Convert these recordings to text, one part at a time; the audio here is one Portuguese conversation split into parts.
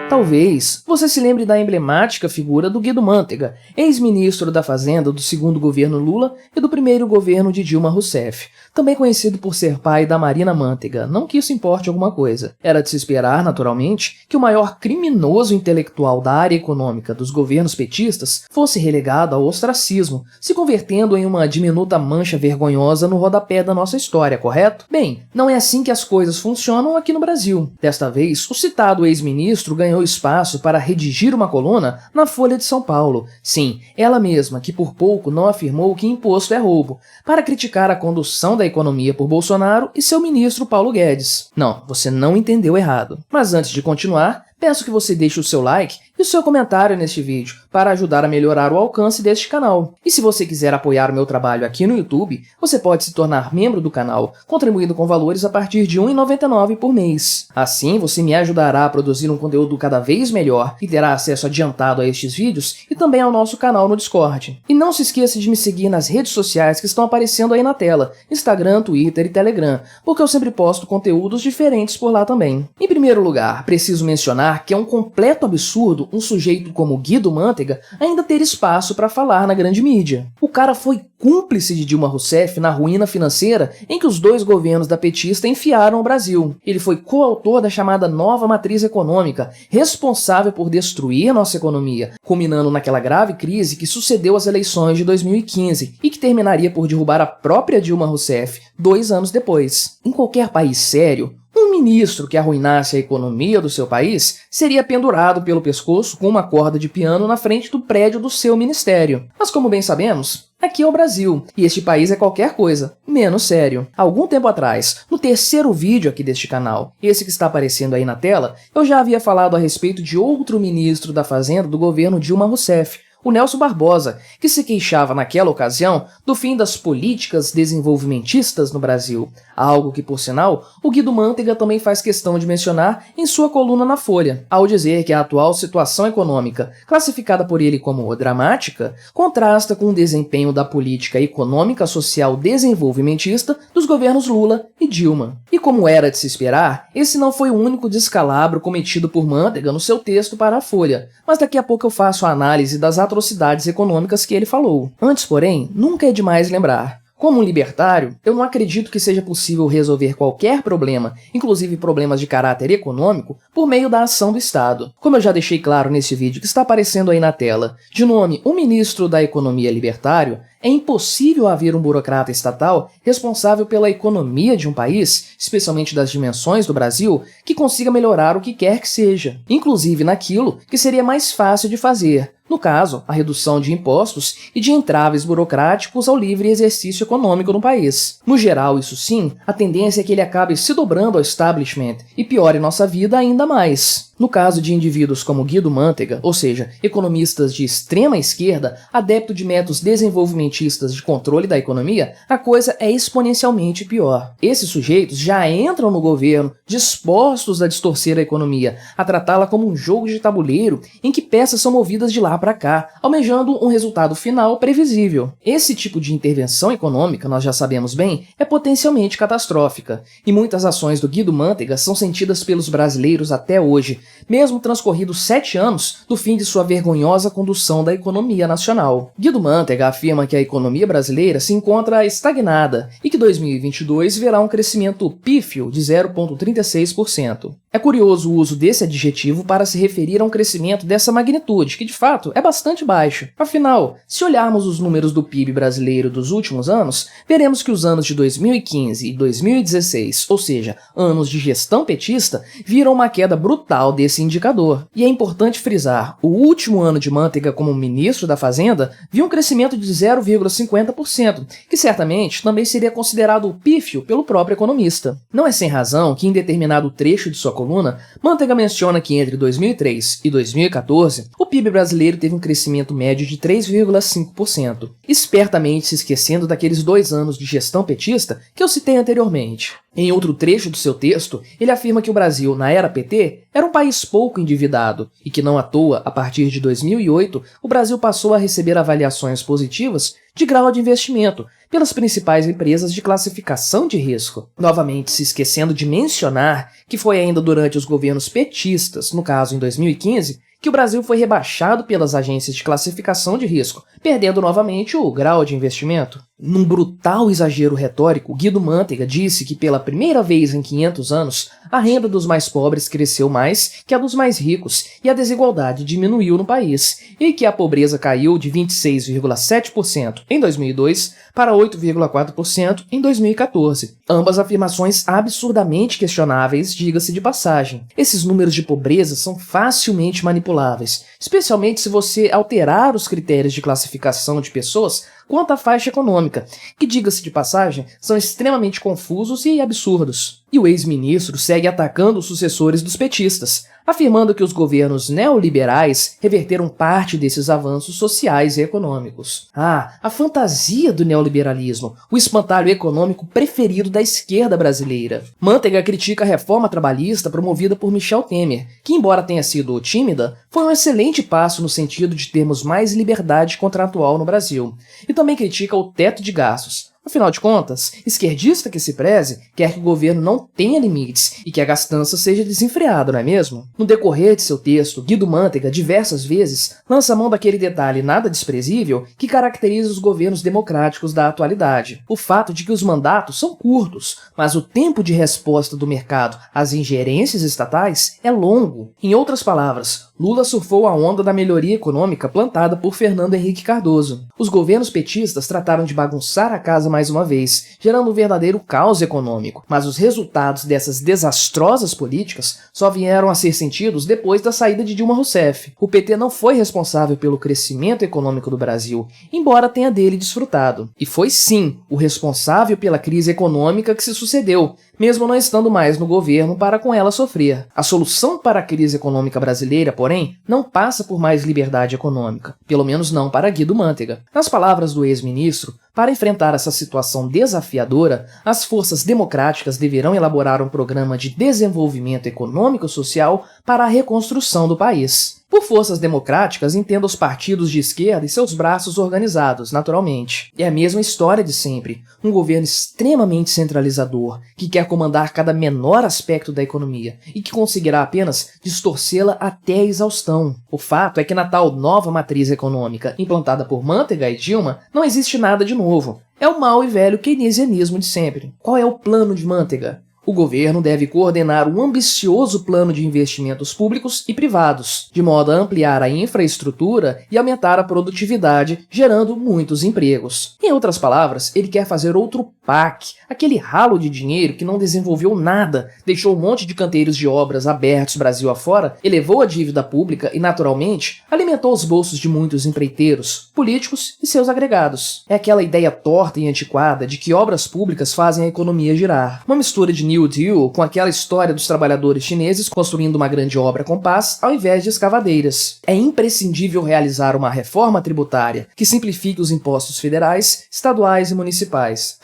Talvez você se lembre da emblemática figura do Guido Mantega, ex-ministro da Fazenda do segundo governo Lula e do primeiro governo de Dilma Rousseff, também conhecido por ser pai da Marina Mantega, não que isso importe alguma coisa. Era de se esperar, naturalmente, que o maior criminoso intelectual da área econômica dos governos petistas fosse relegado ao ostracismo, se convertendo em uma diminuta mancha vergonhosa no rodapé da nossa história, correto? Bem, não é assim que as coisas funcionam aqui no Brasil. Desta vez, o citado ex-ministro ganhou espaço para redigir uma coluna na Folha de São Paulo. Sim, ela mesma, que por pouco não afirmou que imposto é roubo, para criticar a condução da economia por Bolsonaro e seu ministro Paulo Guedes. Não, você não entendeu errado. Mas antes de continuar, peço que você deixe o seu like e o seu comentário neste vídeo para ajudar a melhorar o alcance deste canal. E se você quiser apoiar o meu trabalho aqui no YouTube, você pode se tornar membro do canal, contribuindo com valores a partir de R$ 1,99 por mês. Assim, você me ajudará a produzir um conteúdo cada vez melhor e terá acesso adiantado a estes vídeos e também ao nosso canal no Discord. E não se esqueça de me seguir nas redes sociais que estão aparecendo aí na tela, Instagram, Twitter e Telegram, porque eu sempre posto conteúdos diferentes por lá também. Em primeiro lugar, preciso mencionar que é um completo absurdo um sujeito como Guido Mantega ainda ter espaço para falar na grande mídia. O cara foi cúmplice de Dilma Rousseff na ruína financeira em que os dois governos da petista enfiaram o Brasil. Ele foi coautor da chamada nova matriz econômica, responsável por destruir nossa economia, culminando naquela grave crise que sucedeu às eleições de 2015 e que terminaria por derrubar a própria Dilma Rousseff 2 anos depois. Em qualquer país sério, um ministro que arruinasse a economia do seu país seria pendurado pelo pescoço com uma corda de piano na frente do prédio do seu ministério. Mas como bem sabemos, aqui é o Brasil, e este país é qualquer coisa, menos sério. Algum tempo atrás, no terceiro vídeo aqui deste canal, esse que está aparecendo aí na tela, eu já havia falado a respeito de outro ministro da Fazenda do governo Dilma Rousseff, o Nelson Barbosa, que se queixava naquela ocasião do fim das políticas desenvolvimentistas no Brasil, algo que, por sinal, o Guido Mantega também faz questão de mencionar em sua coluna na Folha, ao dizer que a atual situação econômica, classificada por ele como dramática, contrasta com o desempenho da política econômica social desenvolvimentista dos governos Lula e Dilma. E como era de se esperar, esse não foi o único descalabro cometido por Mantega no seu texto para a Folha, mas daqui a pouco eu faço a análise das atrocidades econômicas que ele falou. Antes, porém, nunca é demais lembrar. Como um libertário, eu não acredito que seja possível resolver qualquer problema, inclusive problemas de caráter econômico, por meio da ação do Estado. Como eu já deixei claro nesse vídeo que está aparecendo aí na tela, de nome o ministro da Economia libertário, é impossível haver um burocrata estatal responsável pela economia de um país, especialmente das dimensões do Brasil, que consiga melhorar o que quer que seja, inclusive naquilo que seria mais fácil de fazer. No caso, a redução de impostos e de entraves burocráticos ao livre exercício econômico no país. No geral, isso sim, a tendência é que ele acabe se dobrando ao establishment e piore nossa vida ainda mais. No caso de indivíduos como Guido Mantega, ou seja, economistas de extrema esquerda, adepto de métodos desenvolvimentistas de controle da economia, a coisa é exponencialmente pior. Esses sujeitos já entram no governo dispostos a distorcer a economia, a tratá-la como um jogo de tabuleiro em que peças são movidas de lá para cá, almejando um resultado final previsível. Esse tipo de intervenção econômica, nós já sabemos bem, é potencialmente catastrófica, e muitas ações do Guido Mantega são sentidas pelos brasileiros até hoje, mesmo transcorridos 7 anos do fim de sua vergonhosa condução da economia nacional. Guido Mantega afirma que a economia brasileira se encontra estagnada e que 2022 verá um crescimento pífio de 0,36%. É curioso o uso desse adjetivo para se referir a um crescimento dessa magnitude, que de fato é bastante baixo. Afinal, se olharmos os números do PIB brasileiro dos últimos anos, veremos que os anos de 2015 e 2016, ou seja, anos de gestão petista, viram uma queda brutal desse indicador. E é importante frisar, o último ano de Mantega como ministro da Fazenda viu um crescimento de 0,50%, que certamente também seria considerado pífio pelo próprio economista. Não é sem razão que em determinado trecho de sua coluna, Mantega menciona que entre 2003 e 2014, o PIB brasileiro teve um crescimento médio de 3,5%, espertamente se esquecendo daqueles 2 anos de gestão petista que eu citei anteriormente. Em outro trecho do seu texto, ele afirma que o Brasil, na era PT, era um país pouco endividado e que não à toa, a partir de 2008, o Brasil passou a receber avaliações positivas de grau de investimento pelas principais empresas de classificação de risco. Novamente se esquecendo de mencionar que foi ainda durante os governos petistas, no caso em 2015, que o Brasil foi rebaixado pelas agências de classificação de risco, perdendo novamente o grau de investimento. Num brutal exagero retórico, Guido Mantega disse que pela primeira vez em 500 anos, a renda dos mais pobres cresceu mais que a dos mais ricos e a desigualdade diminuiu no país, e que a pobreza caiu de 26,7% em 2002 para 8,4% em 2014. Ambas afirmações absurdamente questionáveis, diga-se de passagem. Esses números de pobreza são facilmente manipuláveis, especialmente se você alterar os critérios de classificação de pessoas quanto à faixa econômica, que, diga-se de passagem, são extremamente confusos e absurdos. E o ex-ministro segue atacando os sucessores dos petistas, afirmando que os governos neoliberais reverteram parte desses avanços sociais e econômicos. A fantasia do neoliberalismo, o espantalho econômico preferido da esquerda brasileira. Mantega critica a reforma trabalhista promovida por Michel Temer, que, embora tenha sido tímida, foi um excelente passo no sentido de termos mais liberdade contratual no Brasil. E também critica o teto de gastos. Afinal de contas, esquerdista que se preze quer que o governo não tenha limites e que a gastança seja desenfreada, não é mesmo? No decorrer de seu texto, Guido Mantega diversas vezes lança mão daquele detalhe nada desprezível que caracteriza os governos democráticos da atualidade. O fato de que os mandatos são curtos, mas o tempo de resposta do mercado às ingerências estatais é longo. Em outras palavras, Lula surfou a onda da melhoria econômica plantada por Fernando Henrique Cardoso. Os governos petistas trataram de bagunçar a casa mais uma vez, gerando um verdadeiro caos econômico, mas os resultados dessas desastrosas políticas só vieram a ser sentidos depois da saída de Dilma Rousseff. O PT não foi responsável pelo crescimento econômico do Brasil, embora tenha dele desfrutado. E foi sim o responsável pela crise econômica que se sucedeu, mesmo não estando mais no governo para com ela sofrer. A solução para a crise econômica brasileira, porém, não passa por mais liberdade econômica, pelo menos não para Guido Mantega. Nas palavras do ex-ministro, para enfrentar essa situação desafiadora, as forças democráticas deverão elaborar um programa de desenvolvimento econômico-social para a reconstrução do país. Por forças democráticas, entenda os partidos de esquerda e seus braços organizados, naturalmente. É a mesma história de sempre. Um governo extremamente centralizador, que quer comandar cada menor aspecto da economia e que conseguirá apenas distorcê-la até a exaustão. O fato é que na tal nova matriz econômica implantada por Mantega e Dilma, não existe nada de novo. É o mau e velho keynesianismo de sempre. Qual é o plano de Mantega? O governo deve coordenar um ambicioso plano de investimentos públicos e privados, de modo a ampliar a infraestrutura e aumentar a produtividade, gerando muitos empregos. Em outras palavras, ele quer fazer outro PAC, aquele ralo de dinheiro que não desenvolveu nada, deixou um monte de canteiros de obras abertos Brasil afora, elevou a dívida pública e, naturalmente, alimentou os bolsos de muitos empreiteiros, políticos e seus agregados. É aquela ideia torta e antiquada de que obras públicas fazem a economia girar. Uma mistura de New Deal com aquela história dos trabalhadores chineses construindo uma grande obra com paz ao invés de escavadeiras. É imprescindível realizar uma reforma tributária que simplifique os impostos federais, estaduais e municipais.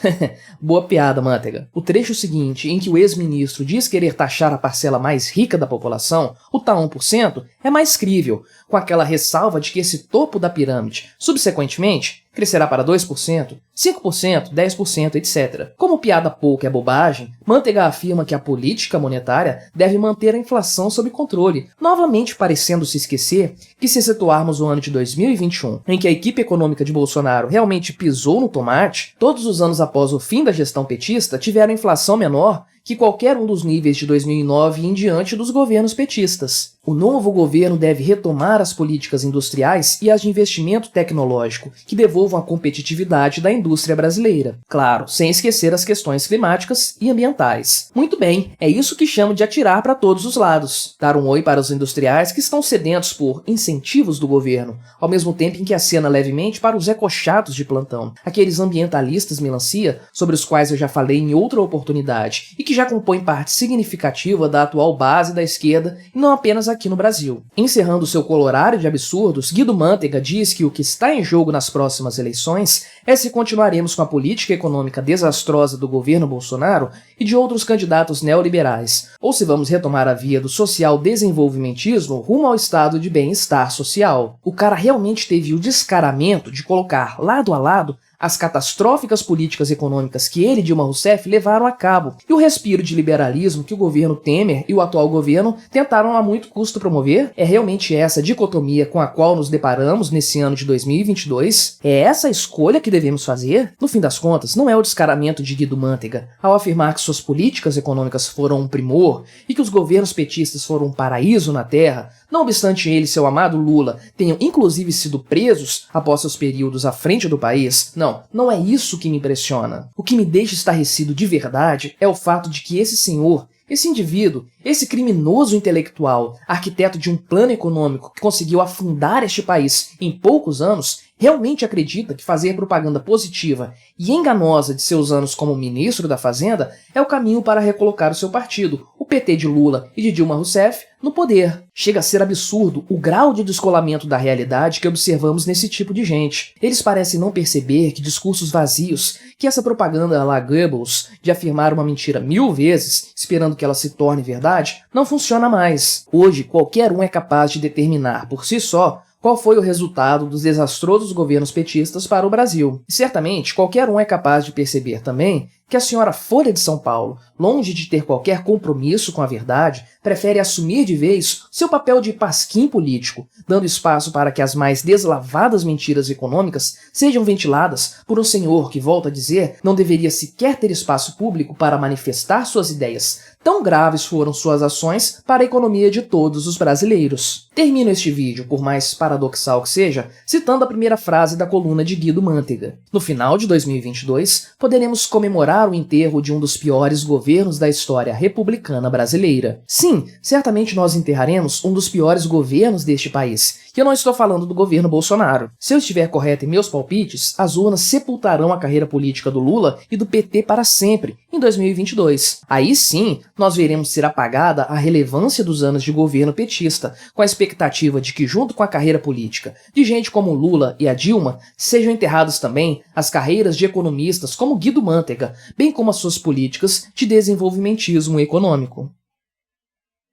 Boa piada, Mantega. O trecho seguinte, em que o ex-ministro diz querer taxar a parcela mais rica da população, o tal 1%, é mais crível, com aquela ressalva de que esse topo da pirâmide, subsequentemente, crescerá para 2%, 5%, 10%, etc. Como piada pouca é bobagem, Mantega afirma que a política monetária deve manter a inflação sob controle, novamente parecendo se esquecer que se situarmos o ano de 2021, em que a equipe econômica de Bolsonaro realmente pisou no tomate, todos os anos após o fim da gestão petista tiveram inflação menor que qualquer um dos níveis de 2009 e em diante dos governos petistas. O novo governo deve retomar as políticas industriais e as de investimento tecnológico, que devolvam a competitividade da indústria brasileira. Claro, sem esquecer as questões climáticas e ambientais. Muito bem, é isso que chamo de atirar para todos os lados. Dar um oi para os industriais que estão sedentos por incentivos do governo, ao mesmo tempo em que acena levemente para os ecochatos de plantão, aqueles ambientalistas melancia sobre os quais eu já falei em outra oportunidade e que já compõem parte significativa da atual base da esquerda e não apenas aqui no Brasil. Encerrando seu colorário de absurdos, Guido Mantega diz que o que está em jogo nas próximas eleições é se continuaremos com a política econômica desastrosa do governo Bolsonaro e de outros candidatos neoliberais, ou se vamos retomar a via do social-desenvolvimentismo rumo ao estado de bem-estar social. O cara realmente teve o descaramento de colocar lado a lado as catastróficas políticas econômicas que ele e Dilma Rousseff levaram a cabo e o respiro de liberalismo que o governo Temer e o atual governo tentaram a muito custo promover. É realmente essa dicotomia com a qual nos deparamos nesse ano de 2022? É essa a escolha que devemos fazer? No fim das contas, não é o descaramento de Guido Mantega ao afirmar que suas políticas econômicas foram um primor e que os governos petistas foram um paraíso na terra, não obstante ele e seu amado Lula tenham inclusive sido presos após seus períodos à frente do país. Não é isso que me impressiona. O que me deixa estarrecido de verdade é o fato de que esse senhor, esse indivíduo, esse criminoso intelectual, arquiteto de um plano econômico que conseguiu afundar este país em poucos anos, realmente acredita que fazer propaganda positiva e enganosa de seus anos como ministro da Fazenda é o caminho para recolocar o seu partido, o PT de Lula e de Dilma Rousseff, no poder. Chega a ser absurdo o grau de descolamento da realidade que observamos nesse tipo de gente. Eles parecem não perceber que discursos vazios, que essa propaganda à la Goebbels de afirmar uma mentira 1000 vezes, esperando que ela se torne verdade, não funciona mais. Hoje, qualquer um é capaz de determinar, por si só, qual foi o resultado dos desastrosos governos petistas para o Brasil. E certamente, qualquer um é capaz de perceber também que a senhora Folha de São Paulo, longe de ter qualquer compromisso com a verdade, prefere assumir de vez seu papel de pasquim político, dando espaço para que as mais deslavadas mentiras econômicas sejam ventiladas por um senhor que, volta a dizer, não deveria sequer ter espaço público para manifestar suas ideias. Tão graves foram suas ações para a economia de todos os brasileiros. Termino este vídeo, por mais paradoxal que seja, citando a primeira frase da coluna de Guido Mantega. No final de 2022, poderemos comemorar o enterro de um dos piores governos da história republicana brasileira. Sim, certamente nós enterraremos um dos piores governos deste país, e eu não estou falando do governo Bolsonaro. Se eu estiver correto em meus palpites, as urnas sepultarão a carreira política do Lula e do PT para sempre, em 2022. Aí sim, nós veremos ser apagada a relevância dos anos de governo petista, com a expectativa de que, junto com a carreira política de gente como Lula e a Dilma, sejam enterradas também as carreiras de economistas como Guido Mantega, bem como as suas políticas de desenvolvimentismo econômico.